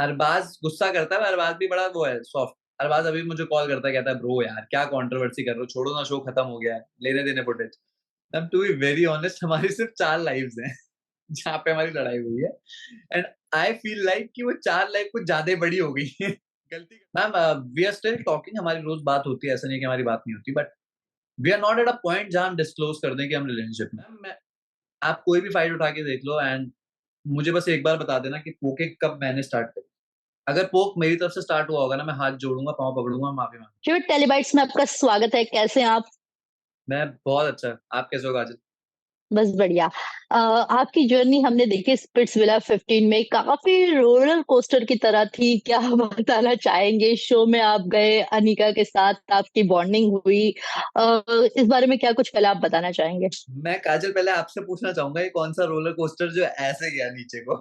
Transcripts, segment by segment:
अरबाज गुस्सा करता है, अरबाज भी बड़ा वो है, सॉफ्ट। अरबाज अभी मुझे कॉल करता है, कहता है ब्रो यार क्या कंट्रोवर्सी कर रहे हो, छोड़ो ना, शो खत्म हो गया है, लेने देने फुटेज। अब टू बी वेरी ऑनेस्ट, हमारी सिर्फ 4 लाइव्स हैं जहाँ पे हमारी लड़ाई हुई है। एंड आई फील लाइक कि वो 4 लाइफ कुछ ज्यादा बड़ी हो गई है। गलती ma'am, we are still talking, हमारी रोज बात होती है, ऐसा नहीं कि हमारी बात नहीं होती, but we are not at a point जहां हम डिस्क्लोज कर दें कि हम रिलेशनशिप में हैं। आप कोई भी फाइट उठा के देख लो, एंड मुझे बस एक बार बता देना कि पोके कब मैंने स्टार्ट करी। अगर पोक मेरी तरफ से स्टार्ट हुआ होगा ना, मैं हाथ जोड़ूंगा, पाँव पकड़ूंगा, माफी मांग। क्यूट टेलीबाइट्स में आपका स्वागत है। कैसे हैं आप? मैं बहुत अच्छा। आप कैसे हो काजल? बस बढ़िया। आपकी जर्नी हमने देखी स्पिट्सविला 15 में, काफी रोलर कोस्टर की तरह थी। क्या बताना चाहेंगे? शो में आप गए, अनिका के साथ आपकी बॉन्डिंग हुई। इस बारे में क्या कुछ पहले आप बताना चाहेंगे? मैं काजल पहले आपसे पूछना चाहूंगा, ये कौन सा रोलर कोस्टर जो ऐसे गया नीचे को?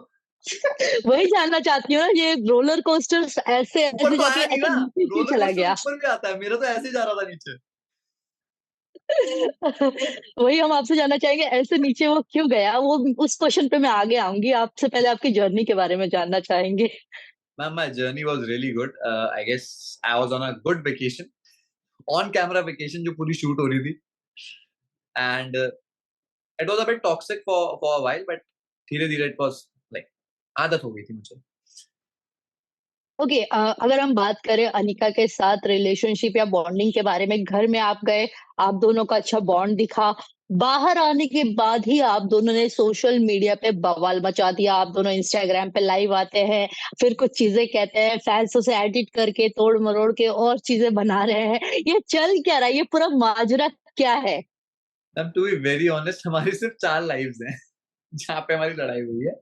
वही जानना चाहती हूँ ना, ये रोलर कोस्टर ऐसे ऊपर ऐसे तो जाके आया नहीं ऐसे ना। नीचे क्यों रोलर चला कोस्टर गया? ऊपर भी आता है, मेरा तो ऐसे ही जा रहा था नीचे। वही हम आपसे जानना चाहेंगे, ऐसे नीचे वो क्यों गया? वो उस क्वेश्चन पे मैं आगे आऊंगी, आपसे पहले आपकी जर्नी के बारे में जानना चाहेंगे। Ma'am, my journey was really good. I guess I was on a good vacation, on camera vacation जो पूरी शूट हो रही थी। And it was a bit toxic for a while, but धीरे धीरे इट वाज लाइक आदत हो गई थी मुझे। ओके, अगर हम बात करें अनिका के साथ रिलेशनशिप या बॉन्डिंग के बारे में, घर में आप गए, आप दोनों का अच्छा बॉन्ड दिखा। बाहर आने के बाद ही आप दोनों ने सोशल मीडिया पे बवाल मचा दिया। आप दोनों इंस्टाग्राम पे लाइव आते हैं, फिर कुछ चीजें कहते हैं, फैंस उसे एडिट करके तोड़ मरोड़ के और चीजें बना रहे हैं। ये चल क्या रहा है? ये पूरा माजरा क्या है? Ma'am, to be very honest, हमारी सिर्फ 4 लाइव्स हैं जहाँ पे हमारी लड़ाई हुई है।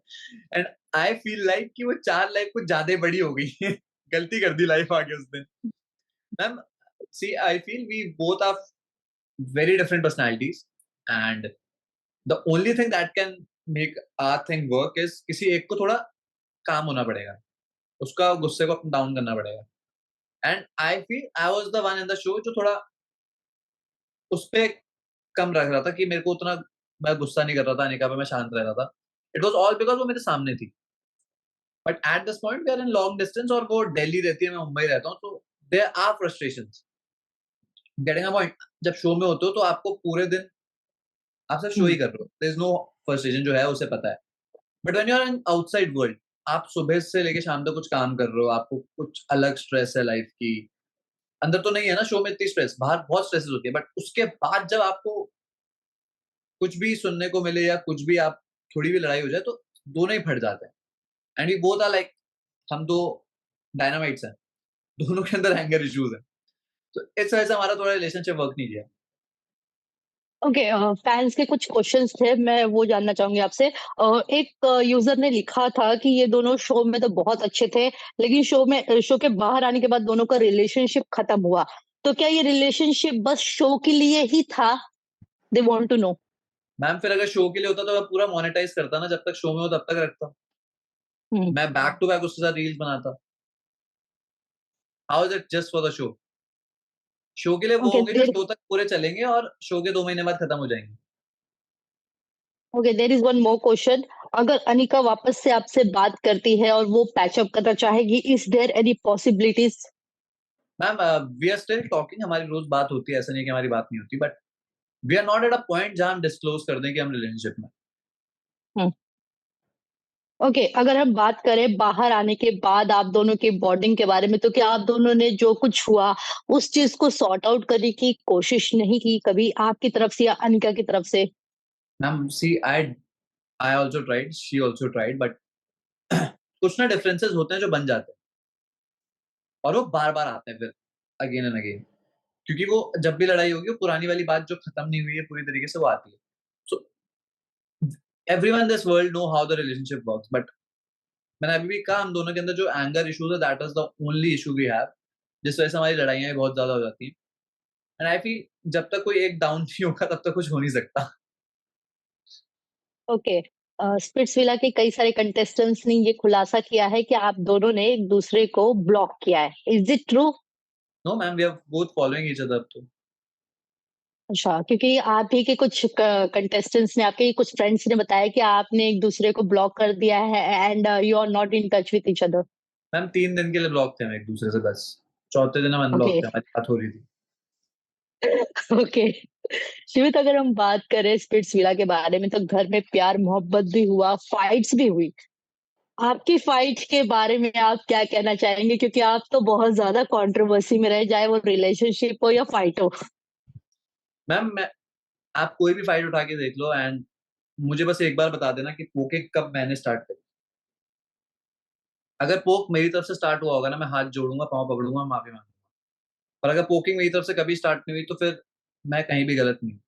एंड आई फील लाइक कि वो 4 लाइफ कुछ ज्यादा बड़ी हो गई है। गलती कर दी लाइफ आगे उसने। Ma'am, see I feel we both are very different personalities, and the only thing that can make our thing work is किसी एक को थोड़ा काम होना पड़ेगा, उसका गुस्से को डाउन करना पड़ेगा। And I feel I was the one in the show जो थोड़ा उस पे कम रख रहा था, कि मेरे को उतना मैं गुस्सा नहीं कर रहा था अनिका पे, मैं शांत रह रहा था। इट वाज ऑल बिकॉज वो मेरे सामने थी। But at this point we are in long distance, और वो दिल्ली रहती है, मैं मुंबई रहता हूँ, तो there are frustrations. Getting a point, जब शो में होते हो तो आपको पूरे दिन आप सिर्फ शो ही हम्म। कर रहे हो, देयर इज नो फ्रस्ट्रेशन, जो है उसे पता है। But when you are in outside world, आप सुबह से लेके शाम तक कुछ काम कर रहे हो, आपको कुछ अलग स्ट्रेस है लाइफ की। अंदर तो नहीं है ना शो में इतनी स्ट्रेस, बाहर बहुत स्ट्रेसेस होती है, बट उसके बाद जब आपको कुछ भी सुनने को मिले या कुछ भी आप थोड़ी भी लड़ाई हो जाए, तो दोनों ही फट जाते हैं। And we both are like, हम दो डायनामाइट्स हैं, दोनों के अंदर एंगर इश्यूज है। तो इस वजह से हमारा थोड़ा रिलेशनशिप वर्क नहीं किया। ओके, फैंस के कुछ क्वेश्चंस थे, मैं वो जानना चाहूंगी आपसे। एक यूजर ने लिखा था कि ये दोनों शो में तो बहुत अच्छे थे, लेकिन शो के बाहर आने के बाद दोनों का रिलेशनशिप खत्म हुआ। तो क्या ये रिलेशनशिप बस शो के लिए ही था? They want to know. Ma'am, फिर अगर शो के लिए होता तो मैं पूरा मोनेटाइज करता ना, जब तक शो में हो तब तक रखता। हम्म। मैं बैक टू बैक उसके साथ रील्स बनाता। How is it just for the show? Show के लिए वो ओके होंगे जो देर शो तक पूरे चलेंगे, और शो के 2 महीने बाद खत्म हो जाएंगे। Okay, there is one more question. अगर अनिका वापस से आपसे बात करती है और वो पैचअप करना चाहेगी, is there any possibilities? Ma'am, we are still talking, हमारी रोज बात होती है, ऐसा नहीं कि हमारी बात नहीं होती, but we are not at a point जहां हम डिस्क्लोज कर दें कि हम रिलेशनशिप में। ओके, अगर हम बात करें बाहर आने के बाद आप दोनों की बॉन्डिंग के बारे में, तो क्या आप दोनों ने जो कुछ हुआ उस चीज को सॉर्ट आउट करने की कोशिश नहीं की कभी, आपकी तरफ से या अनिका की तरफ से? Ma'am, see I also tried, she also tried, but कुछ ना डिफरेंसेस होते हैं जो बन जाते हैं, और वो बार बार आते हैं फिर अगेन एंड अगेन। क्योंकि वो जब भी लड़ाई होगी, वो पुरानी वाली बात जो खत्म नहीं हुई है पूरी तरीके से, वो आती है। So everyone in this world know how the relationship works, but मैंने अभी भी कहा, हम दोनों के अंदर जो एंगर इश्यूज है, that is the only issue we have, जिस वजह से हमारी लड़ाइयाँ भी बहुत ज्यादा हो जाती हैं। एंड आई फील जब तक कोई एक डाउन नहीं होगा, तब तक कुछ हो नहीं सकता। ओके, स्पिट्सविला के कई सारे कंटेस्टेंट्स ने ये खुलासा किया है कि आप दोनों ने एक दूसरे को ब्लॉक किया है। Is it true? No ma'am, we are both following each other तो। अच्छा, क्योंकि आप ही के कुछ कंटेस्टेंट्स ने, आपके ही कुछ फ्रेंड्स ने बताया कि आपने एक दूसरे को ब्लॉक कर दिया है and you are not in touch with each other. Ma'am 3 दिन के लिए ब्लॉक थे हम एक दूसरे से बस। चौथे दिन हम ओके, अनब्लॉक थे, हमारी बात हो रही थी। ओके। शिवित, अगर हम बात करें स्पिट्सविला के बारे में, तो घर में प्यार मोहब्बत भी हुआ, फाइट्स भी हुई। आपकी फाइट के बारे में आप क्या कहना चाहेंगे? क्योंकि आप तो बहुत ज़्यादा कंट्रोवर्सी में रहे, चाहे वो रिलेशनशिप हो या फाइट हो। मैम मैं आप कोई भी फाइट उठा के देख लो, एंड मुझे बस एक बार बता देना कि पोके कब मैंने स्टार्ट करी। अगर पोक मेरी तरफ से स्टार्ट हुआ होगा ना, मैं हाथ जोड़ूंगा, पाँव पकड़ूंगा, माफी मांगूंगा। पर अगर पोकिंग मेरी तरफ से कभी स्टार्ट नहीं हुई तो फिर मैं कहीं भी गलत नहीं हूँ।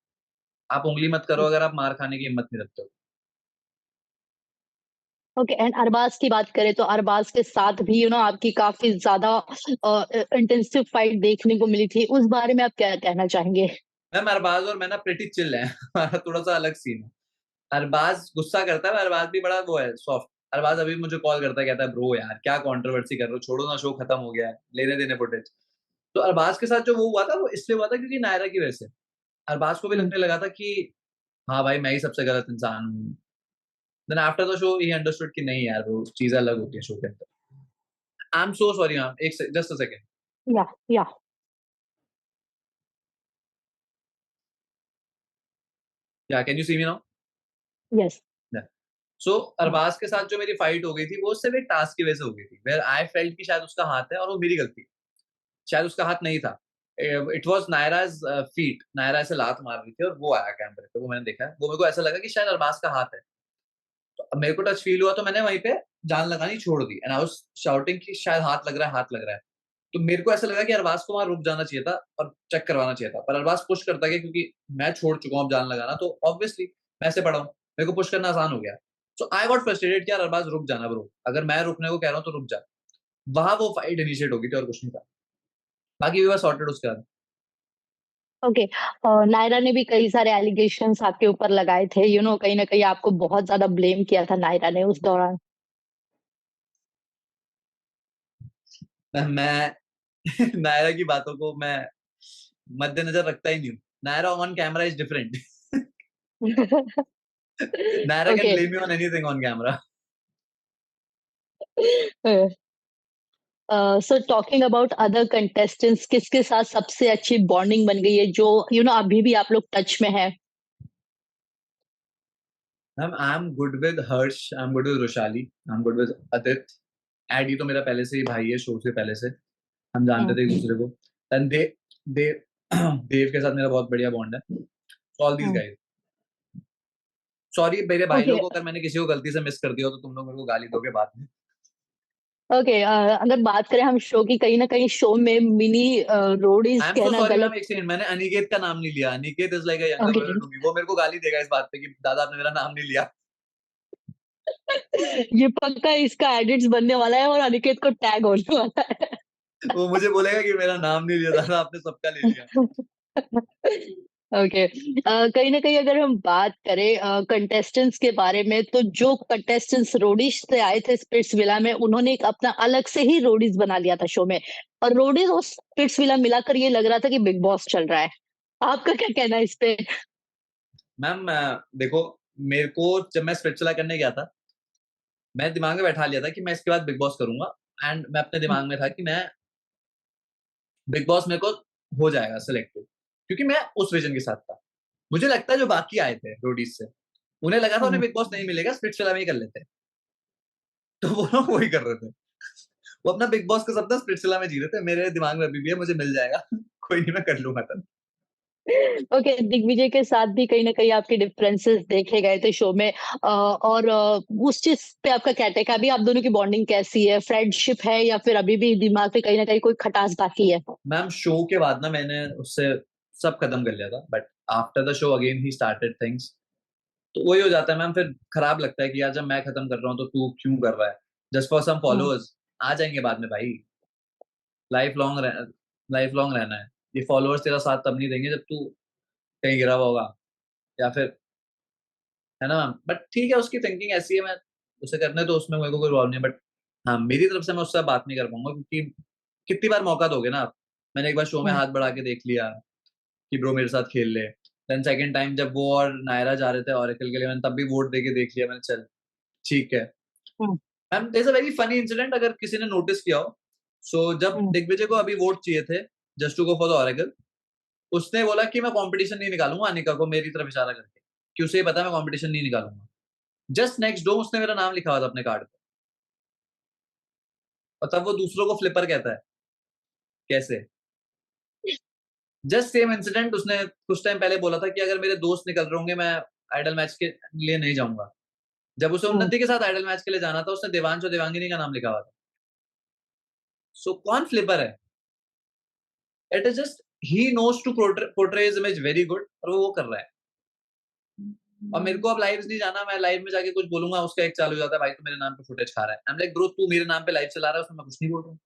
आप उंगली मत करो अगर आप मार खाने की हिम्मत नहीं रखते हो। ओके, एंड अरबाज की बात करें तो अरबाज के साथ भी आपकी काफी ज्यादा इंटेंसिव फाइट देखने को मिली थी। उस बारे में आप क्या कहना चाहेंगे? मैम अरबाज और मैं ना प्रेटी चिल है। हमारा थोड़ा सा अलग सीन है। अरबाज गुस्सा करता है, अरबाज भी बड़ा वो है सॉफ्ट। अरबाज अभी मुझे कॉल करता है, कहता है ब्रो यार क्या कंट्रोवर्सी कर रहे हो, छोड़ो ना, शो खत्म हो गया है, लेने देने फुटेज। तो अरबाज के साथ जो वो हुआ था वो इसलिए हुआ था क्योंकि नायरा की वजह से अरबाज को भी हम्म। लगने लगा था कि हाँ भाई मैं ही सबसे गलत इंसान हूँ। Then after the show he understood कि नहीं यार वो चीजें अलग होती है शो के अंदर। I am so sorry ma'am, एक just a second. Yeah. Yeah can you see me now? Yes. So Arbaz के साथ जो मेरी फाइट हो गई थी वो सिर्फ एक टास्क की वजह से हो गई थी, वेयर आई फेल्ट कि शायद उसका हाथ है और वो मेरी गलती। शायद उसका हाथ नहीं था। It was Naira's feet. Naira ऐसे लात मार रही थी और वो आया कैमरे पे, वो मैंने देखा है। वो मेरे को ऐसा लगा कि शायद अरबाज का हाथ है। तो अब मेरे को टच फील हुआ तो मैंने वहीं पे जान लगानी छोड़ दी, एंड आई वाज शाउटिंग कि शायद हाथ लग रहा है, हाथ लग रहा है। तो मेरे को ऐसा लगा कि अरबाज को वहां रुक जाना चाहिए था और चेक करवाना चाहिए था, पर अरबाज पुश करता गया क्योंकि मैं छोड़ चुका हूँ अब जान लगाना, तो ऑब्वियसली मैं ऐसे पड़ा हूँ, मेरे को पुश करना आसान हो गया। सो आई गॉट फ्रस्ट्रेटेड कि यार अरबाज रुक जाना ब्रो, अगर मैं रुकने को कह रहा हूँ तो रुक जा। वहां वो फाइट इनिशिएट हो गई थी और कुछ नहीं था। बाकी वी वर सॉर्टेड उसके बाद। ओके। नायरा ने भी कई सारे एलिगेशंस आपके ऊपर लगाए थे, कहीं ना कहीं आपको बहुत ज्यादा ब्लेम किया था नायरा ने उस दौरान। मैं नायरा की बातों को मैं मद्देनजर रखता ही नहीं हूँ। Naira on camera is different. Naira can okay. Blame you on anything on camera. So talking about other contestants, किसके साथ सबसे अच्छी बॉन्डिंग बन गई है, जो अभी भी आप लोग टच में है? Ma'am I am good with Harsh, I am good with Roshali, I am good with Adit. एडी तो मेरा पहले से ही भाई है, शो से पहले से हम जानते थे एक दूसरे को। एंड देव देव के साथ मेरा बहुत बढ़िया बॉन्ड है। All these guys. सॉरी मेरे भाई ओके। लोगों को अगर मैंने किसी को गलती से मिस कर दिया हो तो तुम लोग मेरे को गाली दोगे बाद में। ओके, अगर बात करें हम शो की, कहीं ना कहीं शो में मिनी रोडीज आई एम सो कहना सॉरी मैम, गलत। एक सेकंड, मैंने अनिकेत का नाम नहीं लिया। Aniket is like a younger okay. Brother to me. वो मेरे को गाली देगा इस बात पे कि दादा आपने मेरा नाम नहीं लिया। ये पक्का इसका एडिट्स बनने वाला है और अनिकेत को टैग होने वाला वो मुझे बोलेगा कि मेरा नाम नहीं लिया दादा आपने, सबका ले लिया। है। ओके। कहीं ना कहीं अगर हम बात करें कंटेस्टेंट्स के बारे में, तो जो कंटेस्टेंट्स रोडीज से आए थे स्पिट्स विला में, उन्होंने एक अपना अलग से ही रोडीज बना लिया था शो में। और रोडीज और स्पिट्स विला मिलाकर ये लग रहा था कि बिग बॉस चल रहा है। आपका क्या कहना है इस पे? मैम देखो, मेरे को जब मैं स्पिरिचुअल करने गया था, मैं दिमाग में बैठा लिया था कि मैं इसके बाद बिग बॉस करूंगा। एंड मैं अपने दिमाग में था कि मैं बिग बॉस मेरे को हो जाएगा सिलेक्टेड, क्योंकि मैं उस विजन के साथ था। मुझे लगता है जो बाकी आए थे रोडीज से, उन्हें लगा था उन्हें बिग बॉस नहीं मिलेगा, स्पिरिचुअल में ही कर लेते हैं। तो वो लोग वही कर रहे थे। वो अपना बिग बॉस का सपना स्पिरिचुअल में जी रहे थे। मेरे दिमाग में अभी भी है, मुझे मिल जाएगा। कोई नहीं, मैं कर लूंगा तब। ओके, दिग्विजय के साथ भी कहीं ना कहीं आपके डिफरेंसेस देखे गए थे शो में। और उस चीज पे आपका क्या टेक है? अभी आप दोनों की बॉन्डिंग कैसी है? फ्रेंडशिप है या फिर अभी भी दिमाग पे कहीं ना कहीं कोई खटास बाकी है? मैम शो के बाद ना मैंने उससे सब खत्म कर लिया था, but after the show again he started things. तो वही हो जाता है मैम, फिर खराब लगता है कि यार जब मैं खत्म कर रहा हूँ तो तू क्यों कर रहा है, just for some hmm. Followers. आ जाएंगे बाद में भाई। लाइफ लॉन्ग लाइफ लॉन्ग रहना है। ये फॉलोअर्स तेरा साथ तब नहीं देंगे जब तू कहीं गिरा हुआ होगा, या फिर, है ना मैम। बट ठीक है, उसकी थिंकिंग ऐसी है, मैं उसे करने तो उसमें मेरे को कोई प्रॉब्लम नहीं है। बट हाँ, मेरी तरफ से मैं उससे बात नहीं कर पाऊंगा, क्योंकि कितनी बार मौका दोगे ना आप। मैंने एक बार शो में हम्म। हाथ बढ़ा के देख लिया कि ब्रो मेरे साथ खेल ले। देन सेकंड टाइम जब वो और नायरा जा रहे थे ऑरेकल के लिए, मैंने तब भी वोट दे के देख लिया। मैंने चल ठीक है। Ma'am there is a very funny incident, अगर किसी ने नोटिस किया हो। सो जब हुँ, दिग्विजय को अभी वोट चाहिए थे just to go for the ऑरेगल, उसने बोला कि मैं कंपटीशन नहीं निकालूंगा अनिका को, मेरी तरफ इशारा करके कि उसे पता है मैं कंपटीशन नहीं निकालूंगा। जस्ट नेक्स्ट डो उसने मेरा नाम लिखा हुआ था अपने कार्ड पे, और तब वो दूसरों को फ्लिपर कहता है। कैसे? जस्ट सेम इंसिडेंट उसने कुछ टाइम पहले बोला था कि अगर मेरे दोस्त निकल रहे होंगे मैं आइडल मैच के लिए नहीं जाऊंगा। जब उसे हुँ। उन्नति के साथ आइडल मैच के लिए जाना था, उसने देवांश और देवांगिनी का नाम लिखा हुआ था। सो कौन फ्लिपर है? It is just he knows to portray his image very good, और वो कर रहा है। और मेरे को अब लाइव नहीं जाना, मैं लाइव में जाके कुछ बोलूंगा उसका एक चालू हो जाता है, भाई तू मेरे नाम पे फुटेज खा रहा है। आई एम लाइक ब्रो, तू मेरे नाम पे लाइव चला रहा है, उसमें मैं कुछ नहीं बोल रहा हूँ।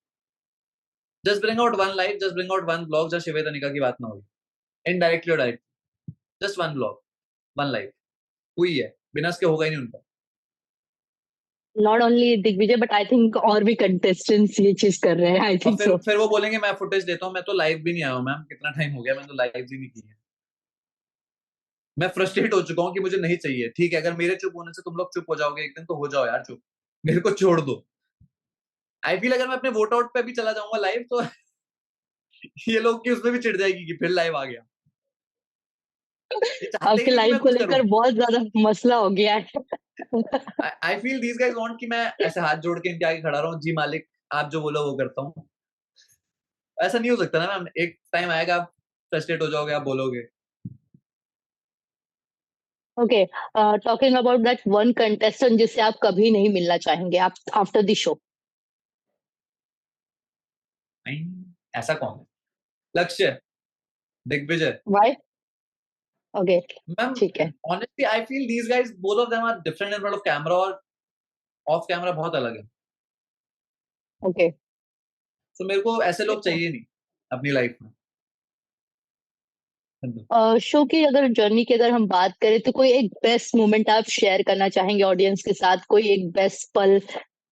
Just bring out one live, just bring out one blog जहाँ शिवेत अनिका की बात ना होगी, इनडायरेक्टली और direct. Just one blog, one live हुई है, बिना उसके होगा ही नहीं उनका। Not only Digvijay but I think और भी कंटेस्टेंट्स ये चीज़ कर रहे हैं, आई और थिंक फिर सो। फिर वो बोलेंगे मैं फुटेज देता हूँ, मैं तो लाइव भी नहीं आया हूँ मैम, कितना टाइम हो गया, मैंने तो लाइव ही नहीं की है। मैं फ्रस्ट्रेट हो चुका हूँ कि मुझे नहीं चाहिए। ठीक है, अगर मेरे चुप होने से तुम लोग चुप हो जाओगे एक दिन, तो हो जाओ यार चुप, मेरे को छोड़ दो। आई फील अगर मैं अपने वोट आउट पे भी चला जाऊंगा लाइव, तो ये लोग की उसमें भी चिढ़ जाएगी कि फिर लाइव आ गया। ये चाहते ही आपके नहीं कि लाइफ मैं को कुछ करूं। लेकर बहुत ज़्यादा मसला हो गया है। I feel these guys want कि मैं ऐसे हाथ जोड़ के इनके आगे खड़ा रहूं, जी मालिक आप जो बोलो वो करता हूँ। ऐसा नहीं हो सकता ना मैम, एक टाइम आएगा आप फ्रस्ट्रेट हो जाओगे, आप बोलोगे। Okay, talking about that one contestant जिससे आप कभी नहीं मिलना चाहेंगे आप आफ्टर द शो। नहीं, ऐसा कौन है? लक्ष्य, दिग्विजय। व्हाई? ओके, मैम ठीक है। honestly I feel these guys both of them are different in front of camera, और ऑफ कैमरा बहुत अलग है। ओके। तो मेरे को ऐसे लोग चाहिए नहीं अपनी लाइफ में। शो की अगर जर्नी की अगर हम बात करें तो कोई एक बेस्ट मोमेंट आप शेयर करना चाहेंगे ऑडियंस के साथ, कोई एक बेस्ट पल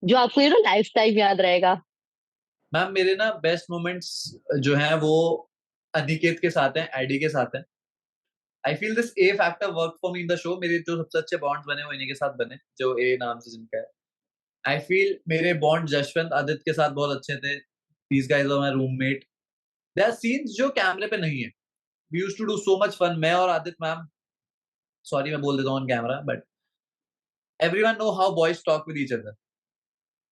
जो आपको लाइफ टाइम याद रहेगा? मैम मेरे ना बेस्ट मोमेंट्स जो हैं वो अनिकेत के साथ हैं, आईडी के साथ हैं। I feel this A factor work for me in the show. मेरे जो सबसे अच्छे बॉन्ड्स बने वो इन्हीं के साथ बने, जो ए नाम से जिनका है। आई फील मेरे बॉन्ड जशवंत आदित्य के साथ बहुत अच्छे थे। These guys were my roommate. There are scenes जो कैमरे पे नहीं है। We used to do so much fun, मैं और आदित्य मैम, सॉरी मैं बोल देता हूँ on camera, but everyone know how boys talk with each other.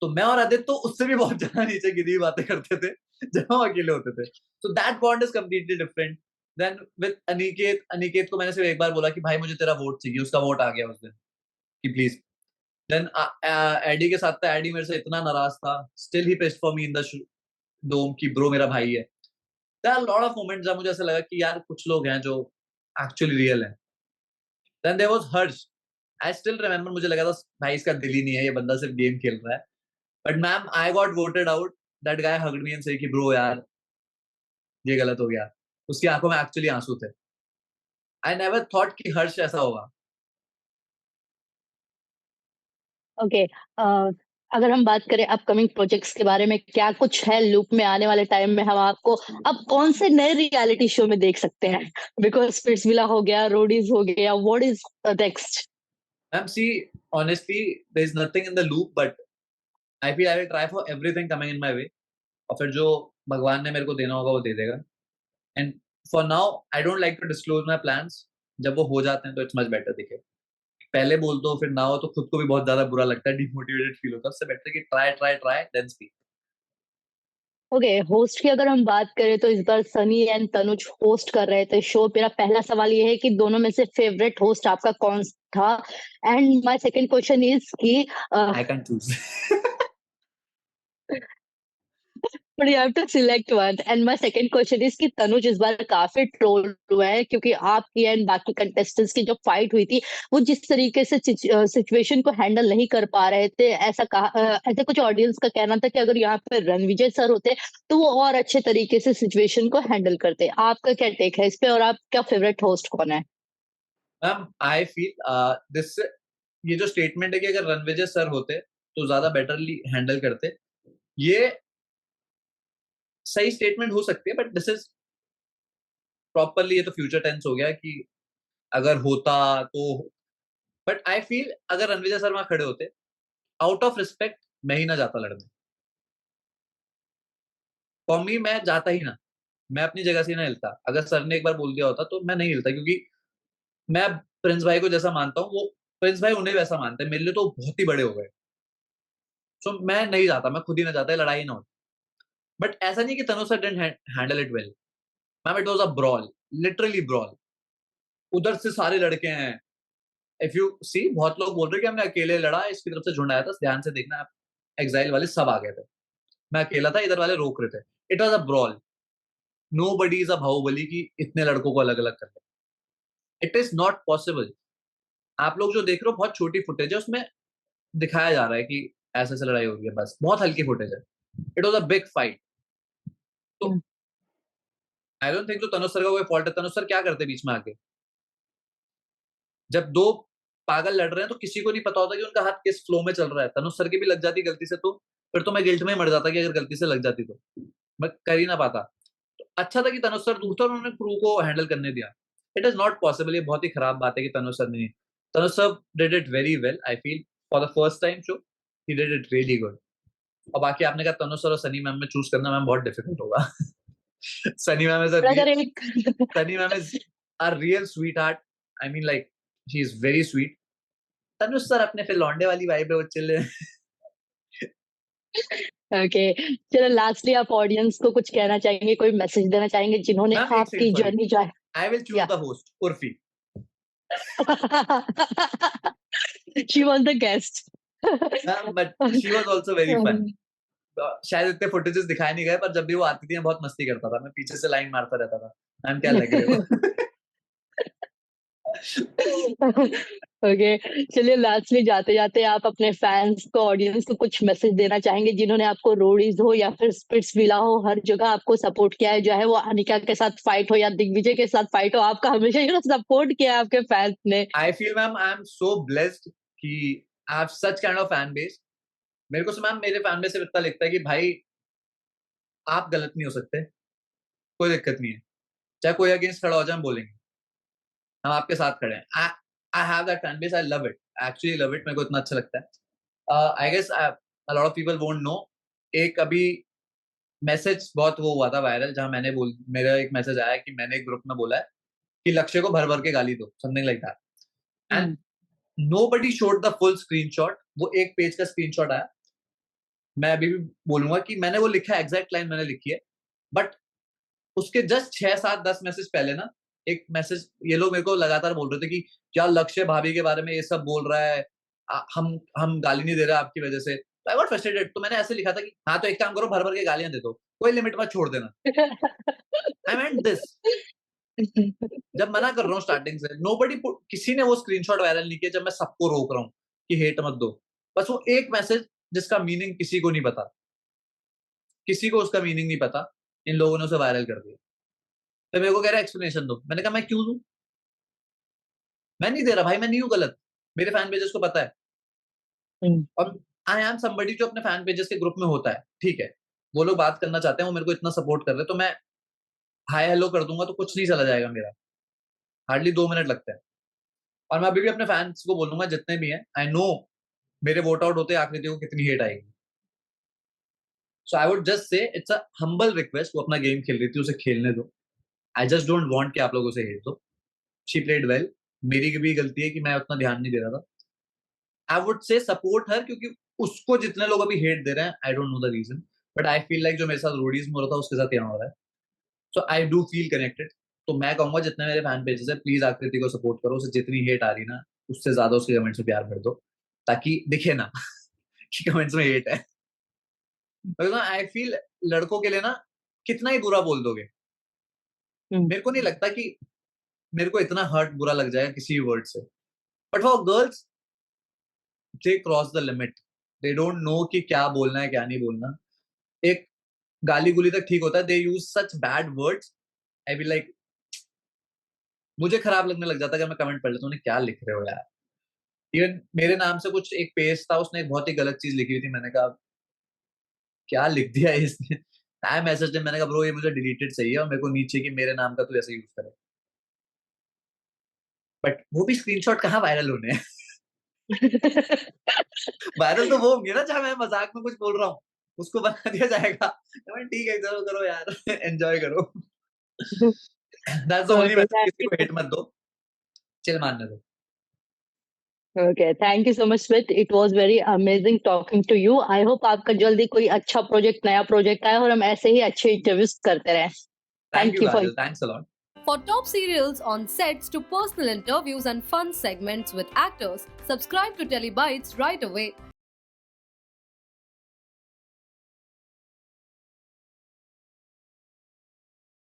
तो मैं और आदित्य तो उससे भी बहुत ज्यादा नीचे गिरी हुई बातें करते थे जब हम अकेले होते थे। So that bond is completely different. Then with Aniket, Aniket को मैंने सिर्फ एक बार बोला कि भाई मुझे तेरा वोट चाहिए, उसका वोट आ गया उस दिन कि प्लीज। देन एडी के साथ था, एडी मेरे से इतना नाराज था, still he pissed for me in the dome की ब्रो मेरा भाई है। There are lot of moments जब मुझे ऐसा लगा कि यार कुछ लोग हैं जो एक्चुअली रियल हैं। Then there was Harsh. I still remember, मुझे लगा था भाई इसका दिल ही नहीं है, ये बंदा सिर्फ गेम खेल रहा है। But ma'am I got voted out. That guy hugged me and से कि ब्रो यार ये गलत हो गया। उसकी आंखों में एक्चुअली आंसू थे। आई नेवर थॉट कि हर्ष ऐसा होगा। ओके, अगर हम बात करें अपकमिंग प्रोजेक्ट्स के बारे में, क्या कुछ है लूप में आने वाले टाइम में हम आपको अब कौन से नए रियलिटी शो में देख सकते हैं? बिकॉज स्पिट्सविला हो गया, रोडीज हो गया, what is next? Ma'am see, honestly there is nothing in the loop, but I feel I will try for everything coming in my way. और फिर जो भगवान ने मेरे को देना होगा वो दे देगा। And for now I don't like to disclose my plans. जब वो हो जाते हैं तो इट्स मच बेटर दिखे। पहले बोल दो फिर ना हो तो खुद को भी बहुत ज्यादा बुरा लगता है, डिमोटिवेटेड फील होता है। उससे बेटर कि try try try then speak. Okay, host की अगर हम बात करें तो इस बार सनी एंड तनुज होस्ट कर रहे थे शो। मेरा पहला सवाल ये है कि दोनों में से फेवरेट होस्ट आपका कौन था? And my second question is कि I can choose. but you have to select one. And my second question is कि तनुज इस बार काफी ट्रोल हुआ है क्योंकि आपकी एंड बाकी कंटेस्टेंट्स की जो फाइट हुई थी, वो जिस तरीके से सिचुएशन को हैंडल नहीं कर पा रहे थे, ऐसा कहा, ऐसे कुछ ऑडियंस का कहना था कि अगर यहाँ पे रणविजय सर होते तो वो और अच्छे तरीके से सिचुएशन को हैंडल करते। आपका क्या टेक है इस पे, और आपका फेवरेट होस्ट कौन है? मैम आई फील दिस, ये जो स्टेटमेंट है कि अगर रणविजय सर होते तो ज्यादा बेटरली हैंडल करते, ये सही स्टेटमेंट हो सकती है, बट दिस इज प्रॉपरली, ये तो फ्यूचर टेंस हो गया कि अगर होता तो। बट आई फील अगर रणविजय शर्मा खड़े होते, आउट ऑफ रिस्पेक्ट मैं ही ना जाता लड़ने। फॉर मी मैं जाता ही ना, मैं अपनी जगह से ही ना हिलता। अगर सर ने एक बार बोल दिया होता तो मैं नहीं हिलता, क्योंकि मैं प्रिंस भाई को जैसा मानता हूँ, वो प्रिंस भाई उन्हें वैसा मानते हैं। मेरे लिए तो बहुत ही बड़े हो गए। सो मैं नहीं जाता, मैं खुद ही ना जाता, लड़ाई ना हो। बट ऐसा नहीं कि Tanu sir didn't handle it well. Ma'am it was a brawl, literally brawl. उधर से सारे लड़के हैं। इफ यू सी, बहुत लोग बोल रहे हैं कि हमने अकेले लड़ा, इसकी तरफ से झुंड आया था, ध्यान से देखना आप। एग्जाइल वाले सब आ गए थे, मैं अकेला था, इधर वाले रोक रहे थे। It was a brawl. Nobody is a Baahubali की इतने लड़कों को अलग अलग कर ले। It is not possible. आप लोग जो देख रहे हो बहुत छोटी फुटेज है, उसमें दिखाया जा रहा है कि ऐसे ऐसे लड़ाई हो रही है, बस बहुत हल्की फुटेज है। It was a big fight. तो हुँ, आई डोंट थिंक तो तनुज सर का कोई फॉल्ट है। तनुज सर क्या करते बीच में आके? जब दो पागल लड़ रहे हैं तो किसी को नहीं पता होता कि उनका हाथ किस फ्लो में चल रहा है। तनुज सर की भी लग जाती गलती से तो फिर तो मैं गिल्ट में ही मर जाता कि अगर गलती से लग जाती तो मैं कर ही ना पाता। तो अच्छा था कि तनुज सर दूर था और उन्होंने क्रू को हैंडल करने दिया। इट इज नॉट पॉसिबल, ये बहुत ही खराब बात है कि तनुज सर ने, Tanuj sir did it very well I feel for the first time show. He did it really good. और बाकी आपने कहा तनुज सर और सनी मैम में चूज करना, मैम बहुत डिफिकल्ट होगा। सनी मैम इज अ और अगर एक Sunny ma'am is a real sweet heart. I mean like she is very sweet. Tanuj sir अपने फिर लौंडे वाली वाइब है, वो चिल्ले। ओके, चलो लास्टली आप ऑडियंस को कुछ कहना चाहेंगे, कोई मैसेज देना चाहेंगे जिन्होंने मैम एक आपकी सेकंड, सॉरी, जर्नी जो है आई विल चूज या the host Urfi. She was the guest. Ma'am but she was also very fun. शायद इतने फुटेजेस दिखाए नहीं गए, पर जब भी वो आती थी मैं बहुत मस्ती करता था, मैं पीछे से लाइन मारता रहता था, मैम क्या लग रहे हो। ओके, चलिए लास्टली जाते-जाते आप अपने फैन्स को, ऑडियंस को कुछ मैसेज देना चाहेंगे जिन्होंने आपको रोडीज़ हो या फिर स्पिट्सविला हो, हर जगह आपको सपोर्ट किया है, चाहे वो अनिका के साथ फाइट हो या दिग्विजय के साथ फाइट हो, आपका हमेशा सपोर्ट किया है आपके फैन्स ने। I feel ma'am I am so blessed कि I have such kind of fan base. मेरे को मैम मेरे फैन बेस से इतना लगता है कि भाई आप गलत नहीं हो सकते, कोई दिक्कत नहीं है, चाहे कोई अगेंस्ट खड़ा हो जाए हम बोलेंगे, हम आपके साथ खड़े हैं। I I have that fan base, I love it, actually love it, मेरे को इतना अच्छा लगता है। I guess a lot of people won't know. एक अभी मैसेज बहुत वो हुआ था वायरल, जहां मैंने बोल मेरा एक मैसेज आया कि मैंने एक ग्रुप में बोला है कि लक्ष्य को भर भर के गाली दो, something like that. And hmm, nobody showed the full screenshot. वो एक पेज का स्क्रीनशॉट आया। मैं अभी भी बोलूंगा कि मैंने वो लिखा है, एग्जैक्ट लाइन मैंने लिखी है। बट उसके जस्ट 6 7 10 मैसेज पहले ना, एक मैसेज ये लोग मेरे को लगातार बोल रहे थे कि क्या लक्ष्य भाभी के बारे में ये सब बोल रहा है, हम गाली नहीं दे रहे आपकी वजह से। आई गॉट फ्रस्ट्रेटेड, तो मैंने ऐसे लिखा था कि हाँ तो एक काम करो, भर भर के गालियां दे दो, कोई लिमिट मत छोड़ देना। आई मेंट दिस। जब मना कर रहा हूँ स्टार्टिंग से, नोबडी, किसी ने वो स्क्रीनशॉट वायरल नहीं किया जब मैं सबको रोक रहा हूँ कि हेट मत दो। बस वो एक मैसेज जिसका मीनिंग किसी को नहीं पता, किसी को उसका मीनिंग नहीं पता, इन लोगों ने उसे वायरल कर दिया। तो मेरे को कह रहा है एक्सप्लेनेशन दो, मैंने कहा मैं क्यों दूं, मैं नहीं दे रहा भाई, मैं नहीं हूं गलत, मेरे फैन पेजेस को पता है। हुँ, और आई एम समबडी जो अपने फैन पेजेस के ग्रुप में होता है, ठीक है, वो लोग बात करना चाहते हैं, वो मेरे को इतना सपोर्ट कर रहे हैं, तो मैं हाय हेलो कर दूंगा तो कुछ नहीं चला जाएगा मेरा, हार्डली 2 मिनट लगता है। और मैं अभी भी अपने फैंस को बोलूंगा जितने भी हैं, आई नो मेरे वोट आउट होते आकृति को कितनी हेट आएगी। So I would just say it's a humble request, वो अपना गेम खेल रही थी, उसे खेलने दो। आई जस्ट डोंट वांट कि आप लोग उसे हेट दो। She played well. मेरी भी गलती है कि मैं उतना ध्यान नहीं दे रहा था। आई वुड से सपोर्ट हर, क्योंकि उसको जितने लोग अभी हेट दे रहे हैं, I don't know the reason, but I feel like जो मेरे साथ रोडीज में हो रहा था उसके साथ यहाँ हो रहा है। सो आई डू फील कनेक्टेड। तो मैं कहूंगा जितने मेरे फैन पेजेस है, प्लीज आकृति को सपोर्ट करो, उसे जितनी हेट आ रही ना, उससे ज्यादा उसके कमेंट्स में प्यार भर दो, ताकि दिखे ना कि कमेंट्स में हेट है। आई फील लड़कों के लिए ना, कितना ही बुरा बोल दोगे, हुँ, मेरे को नहीं लगता कि मेरे को इतना हर्ट बुरा लग जाएगा किसी भी वर्ड से। But for girls, they cross the limit. They don't know कि क्या बोलना है क्या नहीं बोलना। एक गाली गुली तक ठीक होता है, they use such bad words. I feel like मुझे खराब लगने लग जाता है, अगर मैं कमेंट पढ़ लेता हूँ, क्या लिख रहे हो यार। इवन मेरे नाम से कुछ एक पेज था, उसने एक बहुत ही गलत चीज लिखी हुई थी, मैंने कहा क्या लिख दिया है इसने। आई मैसेज, मैंने कहा ब्रो ये मुझे डिलीटेड चाहिए, और मेरे को नीचे कि मेरे नाम का तू ऐसे यूज करे। बट वो भी स्क्रीनशॉट कहाँ वायरल होने हैं। वायरल तो वो होंगे ना जहाँ मैं मजाक में कुछ बोल रहा हूँ, उसको बना दिया जाएगा। तो मैं ठीक है चलो करो यार एन्जॉय करो। That's the only okay, method, thank किसी यू। को हिट मत दो, चिल मारने दो। Okay, thank you so much Smith, it was very amazing talking to you. I hope आपका जल्दी कोई अच्छा प्रोजेक्ट, नया प्रोजेक्ट आए और हम ऐसे ही अच्छे इंटरव्यूज करते रहें। Thank thank you you for Kajal, thanks a lot. For top serials on sets to personal interviews and fun segments with actors, subscribe to Telebytes right away.